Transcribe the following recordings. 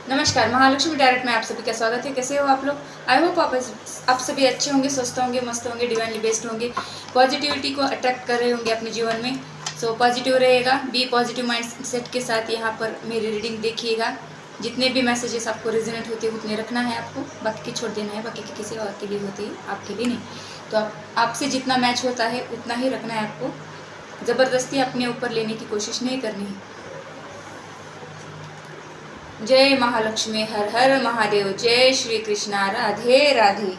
नमस्कार, महालक्ष्मी डायरेक्ट में आप सभी का स्वागत है। कैसे हो आप लोग? आई होप आप सभी अच्छे होंगे, स्वस्थ होंगे, मस्त होंगे, डिवाइनली बेस्ट होंगे, पॉजिटिविटी को अट्रैक्ट कर रहे होंगे अपने जीवन में। सो पॉजिटिव रहेगा, बी पॉजिटिव माइंड सेट के साथ यहाँ पर मेरी रीडिंग देखिएगा। जितने भी मैसेजेस आपको रेजोनेट होते हैं उतने रखना है आपको, बाकी की छोड़ देना है। बाकी की किसी और के लिए होती है, आपके लिए नहीं। तो आपसे जितना मैच होता है उतना ही रखना है आपको, ज़बरदस्ती अपने ऊपर लेने की कोशिश नहीं करनी है। जय महालक्ष्मी, हर हर महादेव, जय श्री कृष्णा, राधे राधे।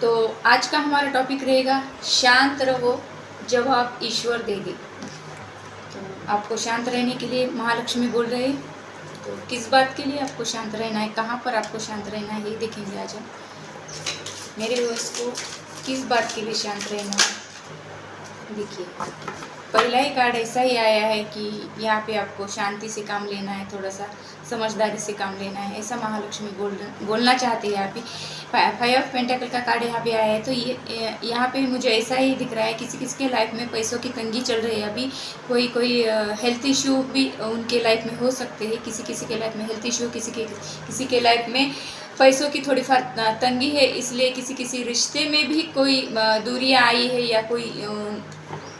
तो आज का हमारा टॉपिक रहेगा शांत रहो, जवाब ईश्वर देंगे। तो आपको शांत रहने के लिए महालक्ष्मी बोल रहे हैं। तो किस बात के लिए आपको शांत रहना है, कहाँ पर आपको शांत रहना है, ये देखेंगे आज हम। मेरे व्यूअर्स को किस बात के लिए शांत रहना है, देखिए पहला ही कार्ड ऐसा ही आया है कि यहाँ पे आपको शांति से काम लेना है, थोड़ा सा समझदारी से काम लेना है, ऐसा महालक्ष्मी बोलना चाहते हैं। यहाँ पे 5 ऑफ पेंटेकल का कार्ड यहाँ पे आया है। तो ये यहाँ पे मुझे ऐसा ही दिख रहा है, किसी किसी के लाइफ में पैसों की तंगी चल रही है अभी। कोई हेल्थ इशू भी उनके लाइफ में हो सकते हैं। किसी किसी के लाइफ में हेल्थ इशू, किसी के लाइफ में पैसों की थोड़ी तंगी है, इसलिए किसी किसी रिश्ते में भी कोई दूरियां आई है, या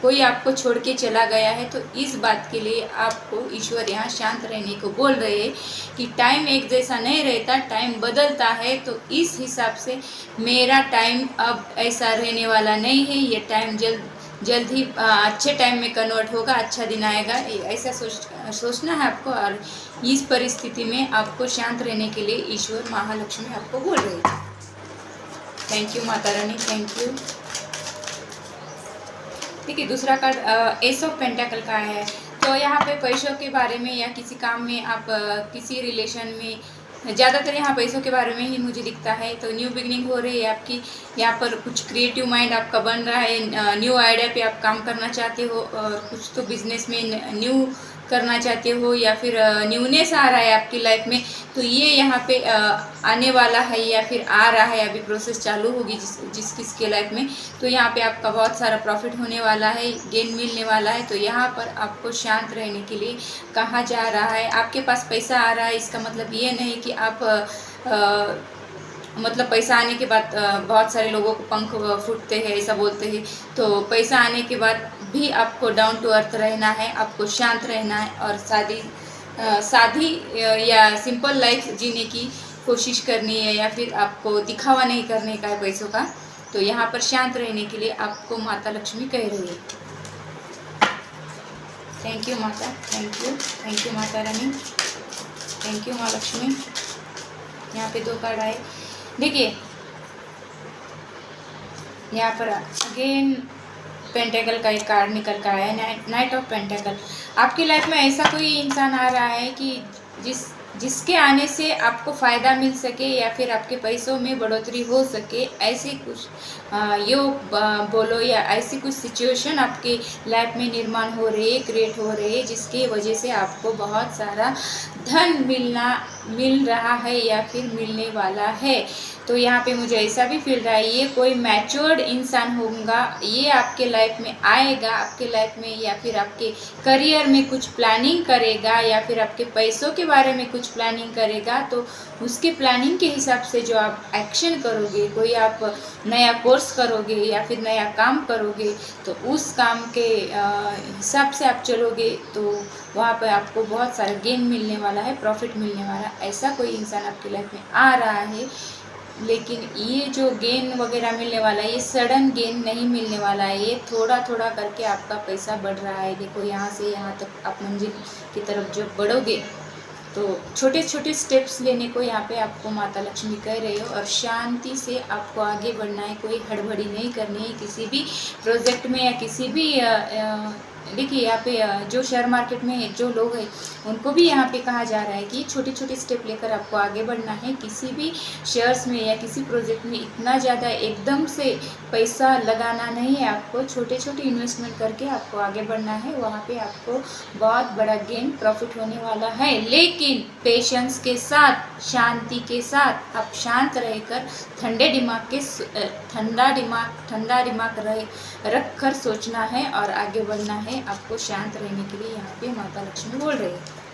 कोई आपको छोड़ के चला गया है। तो इस बात के लिए आपको ईश्वर यहाँ शांत रहने को बोल रहे हैं कि टाइम एक जैसा नहीं रहता, टाइम बदलता है। तो इस हिसाब से मेरा टाइम अब ऐसा रहने वाला नहीं है, ये टाइम जल्द ही अच्छे टाइम में कन्वर्ट होगा, अच्छा दिन आएगा, ऐसा सोचना है आपको। और इस परिस्थिति में आपको शांत रहने के लिए ईश्वर महालक्ष्मी आपको बोल रहे हैं। Thank you Mata Rani, thank you. ठीक है, दूसरा कार्ड एस ऑफ पेंटाकल का है। तो यहाँ पे पैसों के बारे में या किसी काम में आप किसी रिलेशन में, ज़्यादातर यहाँ पैसों के बारे में ही मुझे दिखता है। तो न्यू बिगनिंग हो रही है आपकी, यहाँ पर कुछ क्रिएटिव माइंड आपका बन रहा है, न्यू आइडिया पे आप काम करना चाहते हो, और कुछ तो बिजनेस में न्यू करना चाहते हो, या फिर न्यूनेस आ रहा है आपकी लाइफ में। तो ये यहाँ पे आने वाला है, या फिर आ रहा है, अभी प्रोसेस चालू होगी जिस किसके लाइफ में। तो यहाँ पे आपका बहुत सारा प्रॉफिट होने वाला है, गेन मिलने वाला है। तो यहाँ पर आपको शांत रहने के लिए कहा जा रहा है। आपके पास पैसा आ रहा है, इसका मतलब ये नहीं कि आप मतलब पैसा आने के बाद बहुत सारे लोगों को पंख फूटते हैं, ऐसा बोलते हैं। तो पैसा आने के बाद भी आपको डाउन टू अर्थ रहना है, आपको शांत रहना है, और सादी या सिंपल लाइफ जीने की कोशिश करनी है, या फिर आपको दिखावा नहीं करने का है पैसों का। तो यहाँ पर शांत रहने के लिए आपको माता लक्ष्मी कह रही है। थैंक यू माता, thank you Mata Rani, thank you माँ लक्ष्मी। यहाँ पे 2 कार्ड आए, देखिए यहाँ पर अगेन पेंटेकल का एक कार्ड निकल कर आया है, नाइट ऑफ पेंटेकल। आपकी लाइफ में ऐसा कोई इंसान आ रहा है कि जिसके आने से आपको फ़ायदा मिल सके, या फिर आपके पैसों में बढ़ोतरी हो सके, ऐसे कुछ बोलो, या ऐसी कुछ सिचुएशन आपके लाइफ में निर्माण हो रही है, क्रिएट हो रही है, जिसकी वजह से आपको बहुत सारा धन मिल रहा है, या फिर मिलने वाला है। तो यहाँ पे मुझे ऐसा भी फील रहा है, ये कोई मैच्योर्ड इंसान होगा, ये आपके लाइफ में आएगा, आपके लाइफ में, या फिर आपके करियर में कुछ प्लानिंग करेगा, या फिर आपके पैसों के बारे में कुछ प्लानिंग करेगा। तो उसके प्लानिंग के हिसाब से जो आप एक्शन करोगे, कोई आप नया कोर्स करोगे या फिर नया काम करोगे, तो उस काम के हिसाब से आप चलोगे, तो वहाँ पर आपको बहुत सारा गेन मिलने वाला है, प्रॉफिट मिलने वाला। ऐसा कोई इंसान आपकी लाइफ में आ रहा है, लेकिन ये जो गेन वगैरह मिलने वाला है, ये सडन गेन नहीं मिलने वाला है, ये थोड़ा थोड़ा करके आपका पैसा बढ़ रहा है। देखो यहाँ से यहाँ तक आप मंजिल की तरफ जब बढ़ोगे, तो छोटे छोटे स्टेप्स लेने को यहाँ पे आपको माता लक्ष्मी कह रही हो, और शांति से आपको आगे बढ़ना है, कोई हड़बड़ी नहीं करनी है किसी भी प्रोजेक्ट में, या किसी भी देखिए यहाँ पे जो शेयर मार्केट में जो लोग हैं उनको भी यहाँ पे कहा जा रहा है कि छोटे छोटे स्टेप लेकर आपको आगे बढ़ना है। किसी भी शेयर्स में या किसी प्रोजेक्ट में इतना ज़्यादा एकदम से पैसा लगाना नहीं है, आपको छोटे छोटे इन्वेस्टमेंट करके आपको आगे बढ़ना है। वहाँ पे आपको बहुत बड़ा गेन प्रॉफिट होने वाला है, लेकिन पेशेंस के साथ, शांति के साथ आप शांत रहकर ठंडा दिमाग रख कर सोचना है और आगे बढ़ना है। आपको शांत रहने के लिए यहाँ पे माता लक्ष्मी बोल रही है।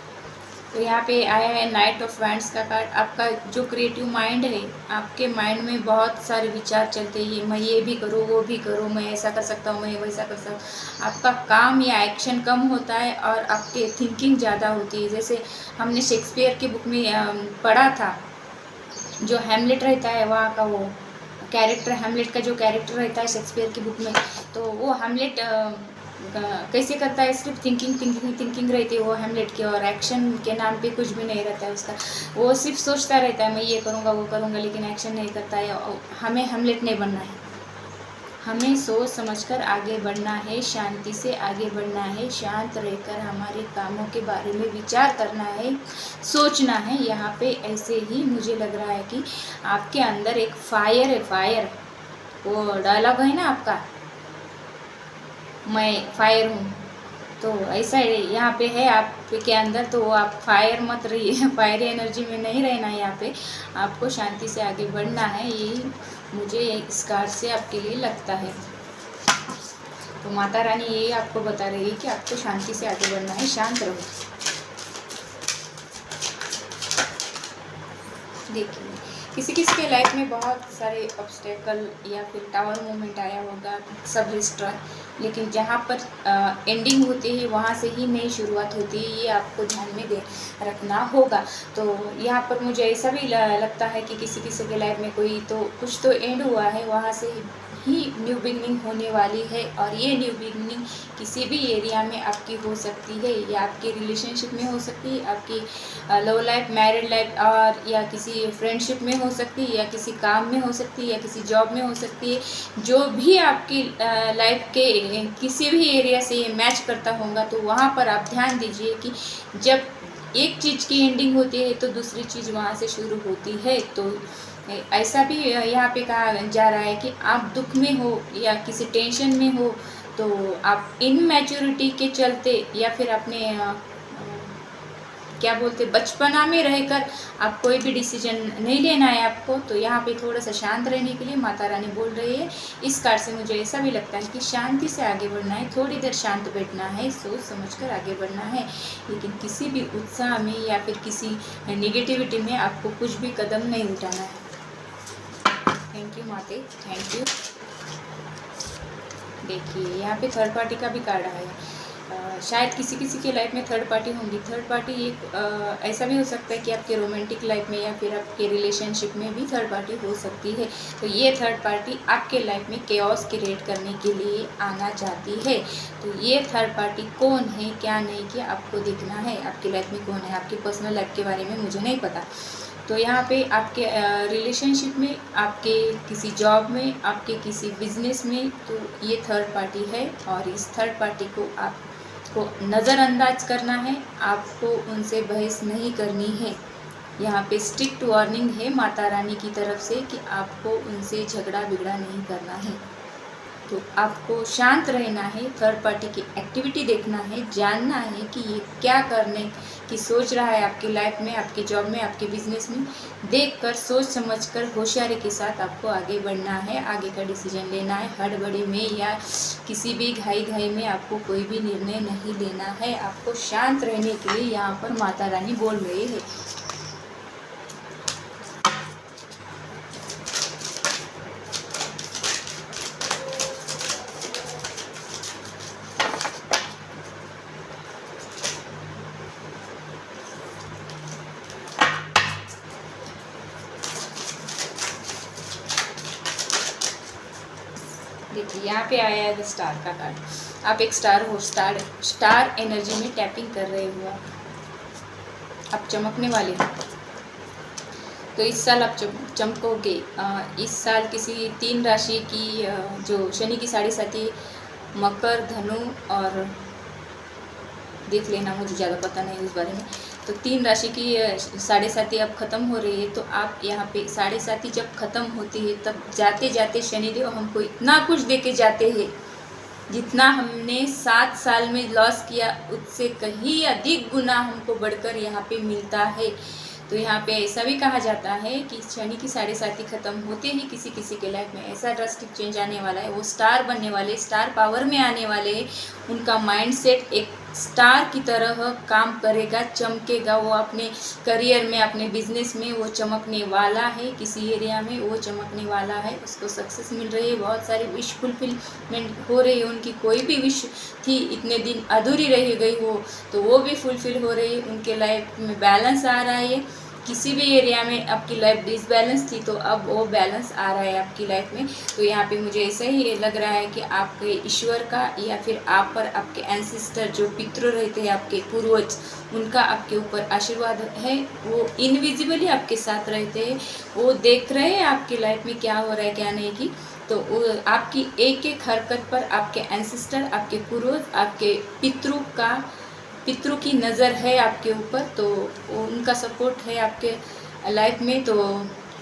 तो यहाँ पे आया है नाइट ऑफ वैंड्स का कार्ड। आपका जो क्रिएटिव माइंड है, आपके माइंड में बहुत सारे विचार चलते हैं, मैं ये भी करूँ, वो भी करूँ, मैं ऐसा कर सकता हूँ, मैं वैसा कर सकता हूँ। आपका काम या एक्शन कम होता है और आपके थिंकिंग ज़्यादा होती है। जैसे हमने शेक्सपियर की बुक में पढ़ा था, जो हैमलेट रहता है वहाँ का वो कैरेक्टर, हैमलेट का जो कैरेक्टर रहता है शेक्सपियर की बुक में, तो वो हैमलेट कैसे करता है, सिर्फ थिंकिंग रहती है वो हैमलेट की, और एक्शन के नाम पे कुछ भी नहीं रहता है उसका। वो सिर्फ सोचता रहता है मैं ये करूँगा वो करूँगा, लेकिन एक्शन नहीं करता है। हमें हैमलेट नहीं बनना है, हमें सोच समझकर आगे बढ़ना है, शांति से आगे बढ़ना है, शांत रहकर हमारे कामों के बारे में विचार करना है, सोचना है। यहाँ पे ऐसे ही मुझे लग रहा है कि आपके अंदर एक फायर है, फायर, वो डायलॉग है ना आपका, मैं फायर हूँ, तो ऐसा यहाँ पे है आपके अंदर। तो आप फायर मत रहिए, फायरी एनर्जी में नहीं रहना है। यहाँ पे आपको शांति से आगे बढ़ना है, यही मुझे इस कार्ड से आपके लिए लगता है। तो माता रानी यही आपको बता रही है कि आपको शांति से आगे बढ़ना है, शांत रहो। देखिए किसी किसी के लाइफ में बहुत सारे ऑब्स्टेकल या फिर टावर मूवमेंट आया होगा, सब डिस्ट्रॉय, लेकिन जहाँ पर एंडिंग होती है वहाँ से ही नई शुरुआत होती है, ये आपको ध्यान में रखना होगा। तो यहाँ पर मुझे ऐसा भी लगता है कि किसी किसी के लाइफ में कोई तो कुछ तो एंड हुआ है, वहाँ से ही न्यू बिगनिंग होने वाली है। और ये न्यू बिगनिंग किसी भी एरिया में आपकी हो सकती है, या आपके रिलेशनशिप में हो सकती है, आपकी लव लाइफ, मैरिड लाइफ, और या किसी फ्रेंडशिप में हो सकती है, या किसी काम में हो सकती है, या किसी जॉब में हो सकती है। जो भी आपकी लाइफ के किसी भी एरिया से ये मैच करता होगा, तो वहाँ पर आप ध्यान दीजिए कि जब एक चीज़ की एंडिंग होती है तो दूसरी चीज़ वहाँ से शुरू होती है। तो ऐसा भी यहाँ पे कहा जा रहा है कि आप दुख में हो या किसी टेंशन में हो, तो आप इनमैच्योरिटी के चलते या फिर अपने क्या बोलते बचपना में रहकर आप कोई भी डिसीजन नहीं लेना है आपको। तो यहाँ पे थोड़ा सा शांत रहने के लिए माता रानी बोल रही है। इस कार्ड से मुझे ऐसा भी लगता है कि शांति से आगे बढ़ना है, थोड़ी देर शांत बैठना है, सोच समझकर आगे बढ़ना है, लेकिन किसी भी उत्साह में या फिर किसी नेगेटिविटी में आपको कुछ भी कदम नहीं उठाना है। थैंक यू माते, थैंक यू। देखिए यहाँ पे थर्ड पार्टी का भी कार्ड आया है। शायद किसी किसी के लाइफ में थर्ड पार्टी होंगी। थर्ड पार्टी एक ऐसा भी हो सकता है कि आपके रोमांटिक लाइफ में या फिर आपके रिलेशनशिप में भी थर्ड पार्टी हो सकती है। तो ये थर्ड पार्टी आपके लाइफ में केओस क्रिएट करने के लिए आना चाहती है। तो ये थर्ड पार्टी कौन है, क्या नहीं, कि आपको देखना है आपकी लाइफ में कौन है। आपकी पर्सनल लाइफ के बारे में मुझे नहीं पता। तो यहाँ पे आपके रिलेशनशिप में, आपके किसी जॉब में, आपके किसी बिजनेस में, तो ये थर्ड पार्टी है। और इस थर्ड पार्टी को आपको नज़रअंदाज करना है, आपको उनसे बहस नहीं करनी है। यहाँ पे स्ट्रिक्ट वार्निंग है माता रानी की तरफ से कि आपको उनसे झगड़ा बिगड़ा नहीं करना है। तो आपको शांत रहना है, थर्ड पार्टी की एक्टिविटी देखना है, जानना है कि ये क्या करने की सोच रहा है आपकी लाइफ में, आपके जॉब में, आपके बिजनेस में। देखकर, सोच समझकर, होशियारी के साथ आपको आगे बढ़ना है, आगे का डिसीजन लेना है। हड़बड़ी में या किसी भी घाई में आपको कोई भी निर्णय नहीं लेना है। आपको शांत रहने के लिए यहाँ पर माता रानी बोल रही है। देखिए यहाँ पे आया है स्टार का कार्ड। आप एक स्टार हो, स्टार एनर्जी में टैपिंग कर रहे हो, आप चमकने वाले हो। तो इस साल आप चमकोगे। इस साल किसी 3 राशि की जो शनि की 7.5 मकर, धनु और देख लेना, मुझे ज़्यादा पता नहीं उस बारे में। तो 3 राशि की 7.5 अब ख़त्म हो रही है, तो आप यहाँ पे 7.5 जब ख़त्म होती है तब जाते जाते शनिदेव हमको इतना कुछ दे के जाते हैं, जितना हमने 7 साल में लॉस किया उससे कहीं अधिक गुना हमको बढ़कर यहाँ पे मिलता है। तो यहाँ पे ऐसा भी कहा जाता है कि शनि की 7.5 ख़त्म होते ही किसी किसी के लाइफ में ऐसा ड्रास्टिक चेंज आने वाला है, वो स्टार बनने वाले, स्टार पावर में आने वाले, उनका माइंडसेट एक स्टार की तरह काम करेगा, चमकेगा, वो अपने करियर में, अपने बिजनेस में वो चमकने वाला है, किसी एरिया में वो चमकने वाला है, उसको सक्सेस मिल रही है, बहुत सारी विश फुलफिलमेंट हो रही है उनकी। कोई भी विश थी इतने दिन अधूरी रह गई हो तो वो भी फुलफिल हो रही है, उनके लाइफ में बैलेंस आ रहा है। किसी भी एरिया में आपकी लाइफ डिसबैलेंस थी तो अब वो बैलेंस आ रहा है आपकी लाइफ में। तो यहाँ पे मुझे ऐसा ही लग रहा है कि आपके ईश्वर का या फिर आप पर आपके एंसेस्टर जो पितृ रहते हैं, आपके पूर्वज, उनका आपके ऊपर आशीर्वाद है। वो इनविजिबली आपके साथ रहते हैं, वो देख रहे हैं आपकी लाइफ में क्या हो रहा है क्या नहीं की। तो आपकी एक एक हरकत पर आपके एंसेस्टर, आपके पूर्वज, आपके पितरों की नज़र है आपके ऊपर, तो उनका सपोर्ट है आपके लाइफ में। तो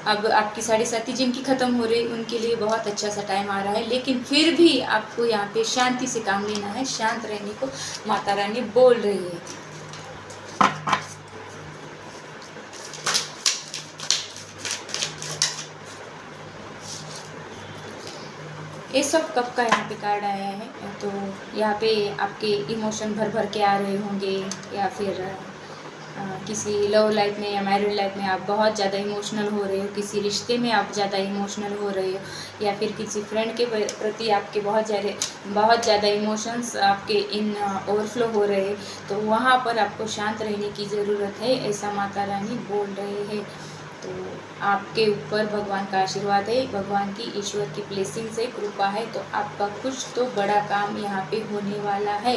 अब आपकी 7.5 जिनकी ख़त्म हो रही उनके लिए बहुत अच्छा सा टाइम आ रहा है, लेकिन फिर भी आपको यहाँ पे शांति से काम लेना है, शांत रहने को माता रानी बोल रही है। एस ऑफ कप का यहाँ पे कार्ड आया है, तो यहाँ पे आपके इमोशन भर भर के आ रहे होंगे, या फिर किसी लव लाइफ में या मैरिड लाइफ में आप बहुत ज़्यादा इमोशनल हो रहे हो, किसी रिश्ते में आप ज़्यादा इमोशनल हो रहे हो, या फिर किसी फ्रेंड के प्रति आपके बहुत ज़्यादा इमोशंस आपके ओवरफ्लो हो रहे हैं। तो वहाँ पर आपको शांत रहने की ज़रूरत है, ऐसा माता रानी बोल रहे हैं। तो आपके ऊपर भगवान का आशीर्वाद है, भगवान की, ईश्वर की ब्लेसिंग से, कृपा है, तो आपका कुछ तो बड़ा काम यहाँ पे होने वाला है।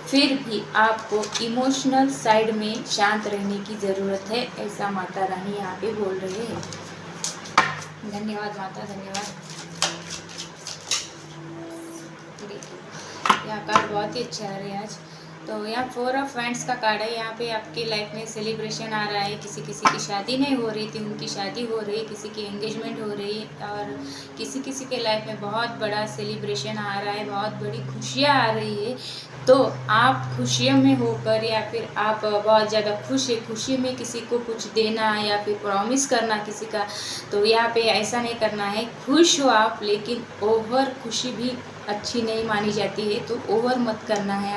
फिर भी आपको इमोशनल साइड में शांत रहने की ज़रूरत है, ऐसा माता रानी यहाँ पे बोल रहे हैं। धन्यवाद माता, धन्यवाद। देखिए यहाँ कार्ड बहुत ही अच्छा आ रहा है आज। तो यहाँ 4 ऑफ वांड्स का कार्ड है। यहाँ पे आपके लाइफ में सेलिब्रेशन आ रहा है, किसी की शादी नहीं हो रही थी, उनकी शादी हो रही है, किसी की एंगेजमेंट हो रही है, और किसी के लाइफ में बहुत बड़ा सेलिब्रेशन आ रहा है, बहुत बड़ी खुशियाँ आ रही है। तो आप खुशियों में होकर, या फिर आप बहुत ज़्यादा खुश है, खुशी में किसी को कुछ देना या फिर प्रॉमिस करना किसी का, तो यहाँ पे ऐसा नहीं करना है। खुश हो आप, लेकिन ओवर खुशी भी अच्छी नहीं मानी जाती है, तो ओवर मत करना है।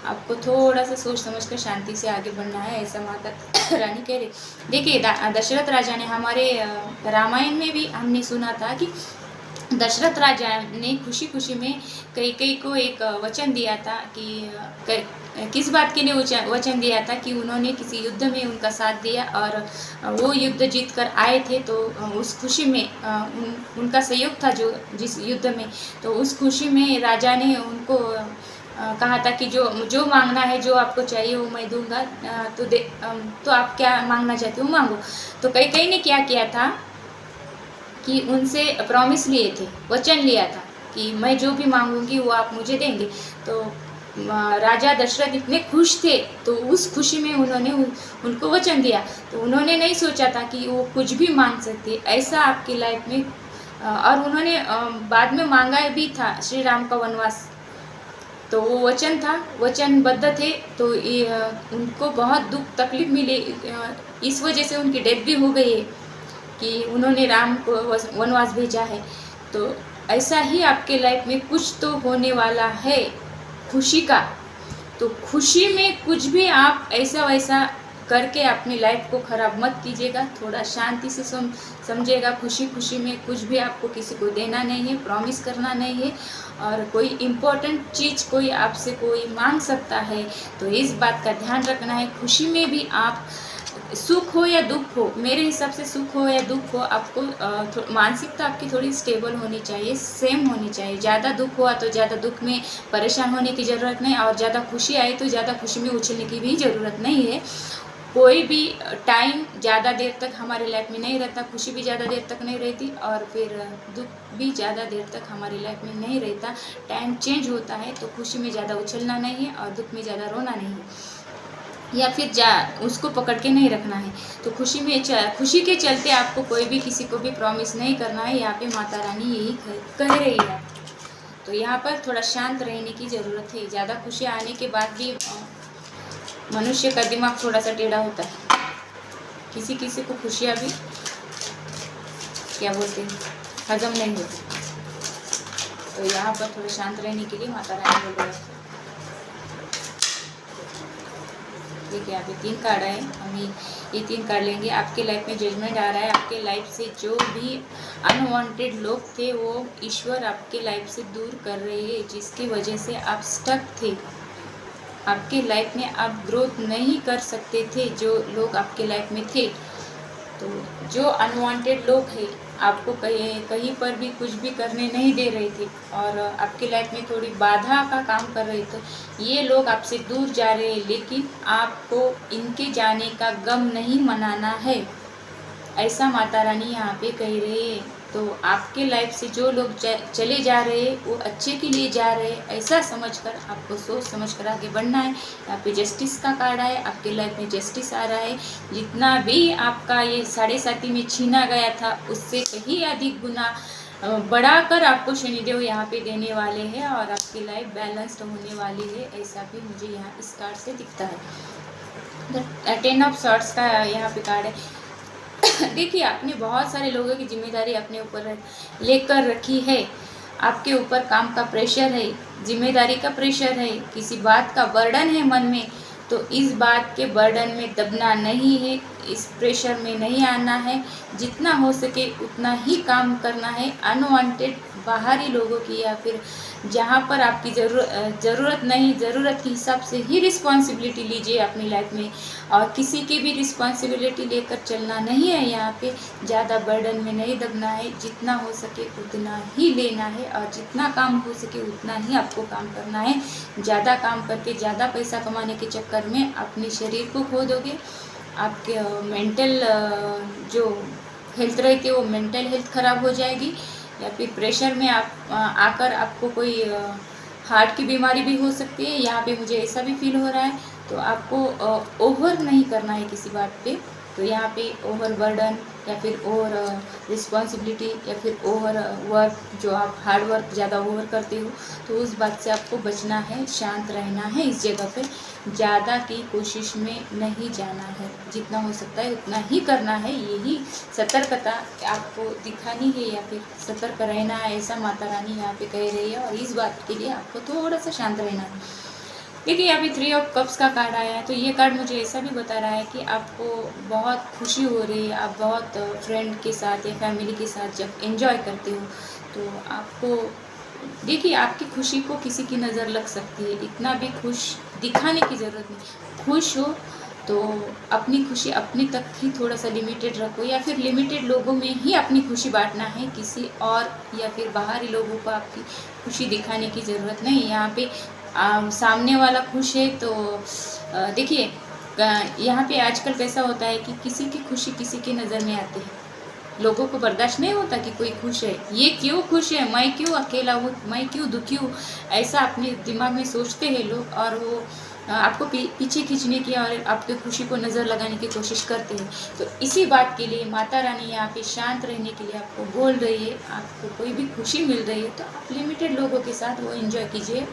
आपको थोड़ा सा सोच समझ कर शांति से आगे बढ़ना है, ऐसा माता रानी कह रही। देखिए दशरथ राजा ने, हमारे रामायण में भी हमने सुना था कि दशरथ राजा ने खुशी खुशी में कैकेयी को एक वचन दिया था कि किस बात के लिए वचन दिया था कि उन्होंने किसी युद्ध में उनका साथ दिया और वो युद्ध जीत कर आए थे, तो उस खुशी में उनका सहयोग था जिस युद्ध में, तो उस खुशी में राजा ने उनको कहा था कि जो मांगना है, जो आपको चाहिए वो मैं दूंगा, तो आप क्या मांगना चाहते हो मांगो। तो कैकेयी ने क्या किया था कि उनसे प्रॉमिस लिए थे, वचन लिया था कि मैं जो भी मांगूंगी वो आप मुझे देंगे। तो राजा दशरथ इतने खुश थे, तो उस खुशी में उन्होंने उनको वचन दिया। तो उन्होंने नहीं सोचा था कि वो कुछ भी मांग सकते, ऐसा आपकी लाइफ में। और उन्होंने बाद में मांगा भी था श्री राम का वनवास, तो वो वचन था, वचनबद्ध थे। तो उनको बहुत दुख तकलीफ मिली, इस वजह से उनकी डेथ भी हो गई है कि उन्होंने राम को वनवास भेजा है। तो ऐसा ही आपके लाइफ में कुछ तो होने वाला है खुशी का। तो खुशी में कुछ भी आप ऐसा वैसा करके अपनी लाइफ को ख़राब मत कीजिएगा, थोड़ा शांति से समझिएगा। खुशी में कुछ भी आपको किसी को देना नहीं है, प्रॉमिस करना नहीं है। और कोई इम्पोर्टेंट चीज़ कोई आपसे कोई मांग सकता है, तो इस बात का ध्यान रखना है। खुशी में भी आप, सुख हो या दुख हो, मेरे हिसाब से सुख हो या दुख हो, आपको मानसिकता आपकी थोड़ी स्टेबल होनी चाहिए, सेम होनी चाहिए। ज़्यादा दुख हुआ तो ज़्यादा दुख में परेशान होने की ज़रूरत नहीं, और ज़्यादा खुशी आई तो ज़्यादा खुशी में उछलने की भी ज़रूरत नहीं है। कोई भी टाइम ज़्यादा देर तक हमारे लाइफ में नहीं रहता, खुशी भी ज़्यादा देर तक नहीं रहती और फिर दुख भी ज़्यादा देर तक हमारी लाइफ में नहीं रहता। टाइम चेंज होता है तो खुशी में ज़्यादा उछलना नहीं है और दुख में ज़्यादा रोना नहीं है, या फिर उसको पकड़ के नहीं रखना है। तो खुशी के चलते आपको कोई भी किसी को भी प्रॉमिस नहीं करना है। यहाँ पे माता रानी यही कह रही है। तो यहाँ पर थोड़ा शांत रहने की ज़रूरत है। ज़्यादा खुशी आने के बाद भी मनुष्य का दिमाग थोड़ा सा टेढ़ा होता है। किसी किसी को खुशियाँ भी क्या बोलते हैं हजम नहीं होती। तो यहाँ पर थोड़ा शांत रहने के लिए माता रानी बोल रही है। देखिए यहाँ पे 3 कार्ड है, हम ये 3 कार्ड लेंगे। आपके लाइफ में जजमेंट आ रहा है। आपके लाइफ से जो भी अनवांटेड लोग थे वो ईश्वर आपके लाइफ से दूर कर रहे हैं, जिसकी वजह से आप स्टक थे। आपके लाइफ में आप ग्रोथ नहीं कर सकते थे। जो लोग आपके लाइफ में थे, तो जो अनवांटेड लोग हैं आपको कहीं पर भी कुछ भी करने नहीं दे रहे थे और आपके लाइफ में थोड़ी बाधा का काम कर रहे थे, ये लोग आपसे दूर जा रहे हैं। लेकिन आपको इनके जाने का गम नहीं मनाना है, ऐसा माता रानी यहाँ पे कह रही है। तो आपके लाइफ से जो लोग चले जा रहे हैं वो अच्छे के लिए जा रहे हैं, ऐसा समझकर आपको सोच समझकर आगे बढ़ना है। यहाँ पे जस्टिस का कार्ड है। आपके लाइफ में जस्टिस आ रहा है। जितना भी आपका ये 7.5 में छीना गया था उससे कहीं अधिक गुना बढ़ाकर आपको शनिदेव यहाँ पे देने वाले हैं और आपकी लाइफ बैलेंस्ड होने वाली है, ऐसा भी मुझे यहाँ इस कार्ड से दिखता है। 10 ऑफ सॉर्ड्स का यहाँ पे कार्ड है। देखिए आपने बहुत सारे लोगों की जिम्मेदारी अपने ऊपर लेकर रखी है। आपके ऊपर काम का प्रेशर है, जिम्मेदारी का प्रेशर है, किसी बात का बर्डन है मन में। तो इस बात के बर्डन में दबना नहीं है, इस प्रेशर में नहीं आना है। जितना हो सके उतना ही काम करना है। अनवांटेड बाहरी लोगों की या फिर जहाँ पर आपकी ज़रूरत नहीं, ज़रूरत के हिसाब से ही रिस्पॉन्सिबिलिटी लीजिए अपनी लाइफ में और किसी की भी रिस्पॉन्सिबिलिटी लेकर चलना नहीं है। यहाँ पे ज़्यादा बर्डन में नहीं दबना है। जितना हो सके उतना ही लेना है और जितना काम हो सके उतना ही आपको काम करना है। ज़्यादा काम करके ज़्यादा पैसा कमाने के चक्कर में अपने शरीर को खो दोगे। आपके मेंटल जो हेल्थ रहती है वो मेंटल हेल्थ ख़राब हो जाएगी या फिर प्रेशर में आप आकर आपको कोई हार्ट की बीमारी भी हो सकती है। यहाँ पे मुझे ऐसा भी फील हो रहा है। तो आपको ओवर नहीं करना है किसी बात पे। तो यहाँ पे ओवर बर्डन या फिर ओवर रिस्पॉन्सिबिलिटी या फिर ओवर वर्क, जो आप हार्ड वर्क ज़्यादा ओवर करते हो, तो उस बात से आपको बचना है, शांत रहना है। इस जगह पे ज़्यादा की कोशिश में नहीं जाना है, जितना हो सकता है उतना ही करना है। यही सतर्कता आपको दिखानी है या फिर सतर्क रहना है, ऐसा माता रानी यहाँ पे कह रही है। और इस बात के लिए आपको थोड़ा सा शांत रहना है। देखिए अभी 3 ऑफ कप्स का कार्ड आया है। तो ये कार्ड मुझे ऐसा भी बता रहा है कि आपको बहुत खुशी हो रही है। आप बहुत फ्रेंड के साथ या फैमिली के साथ जब एंजॉय करते हो तो आपको, देखिए आपकी खुशी को किसी की नज़र लग सकती है। इतना भी खुश दिखाने की ज़रूरत नहीं। खुश हो तो अपनी खुशी अपने तक ही थोड़ा सा लिमिटेड रखो या फिर लिमिटेड लोगों में ही अपनी खुशी बांटना है। किसी और या फिर बाहरी लोगों को आपकी खुशी दिखाने की ज़रूरत नहीं। यहाँ पे सामने वाला खुश है तो देखिए यहाँ पे आजकल कैसा होता है कि किसी की खुशी किसी की नज़र में आती है। लोगों को बर्दाश्त नहीं होता कि कोई खुश है, ये क्यों खुश है, मैं क्यों अकेला हूँ, मैं क्यों दुखी हूँ, ऐसा अपने दिमाग में सोचते हैं लोग और वो आपको पीछे खींचने की और आपकी खुशी को नज़र लगाने की कोशिश करते हैं। तो इसी बात के लिए माता रानी यहाँ पे शांत रहने के लिए आपको बोल रही है। आपको कोई भी खुशी मिल रही है तो आप लिमिटेड लोगों के साथ वो एंजॉय कीजिए।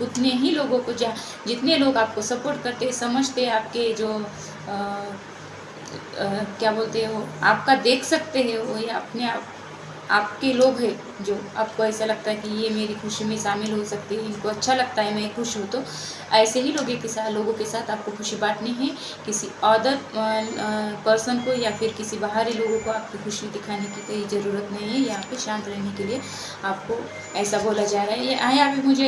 उतने ही लोगों को जितने लोग आपको सपोर्ट करते हैं, समझते हैं, आपके जो क्या बोलते हो, आपका देख सकते हैं, वो या अपने आपके लोग हैं जो आपको ऐसा लगता है कि ये मेरी खुशी में शामिल हो सकते हैं, इनको अच्छा लगता है मैं खुश हूँ। तो ऐसे ही लोगों के साथ आपको खुशी बांटनी है। किसी अदर पर्सन को या फिर किसी बाहरी लोगों को आपकी खुशी दिखाने की कोई ज़रूरत नहीं है। यहाँ पे शांत रहने के लिए आपको ऐसा बोला जा रहा है। ये यहाँ पे मुझे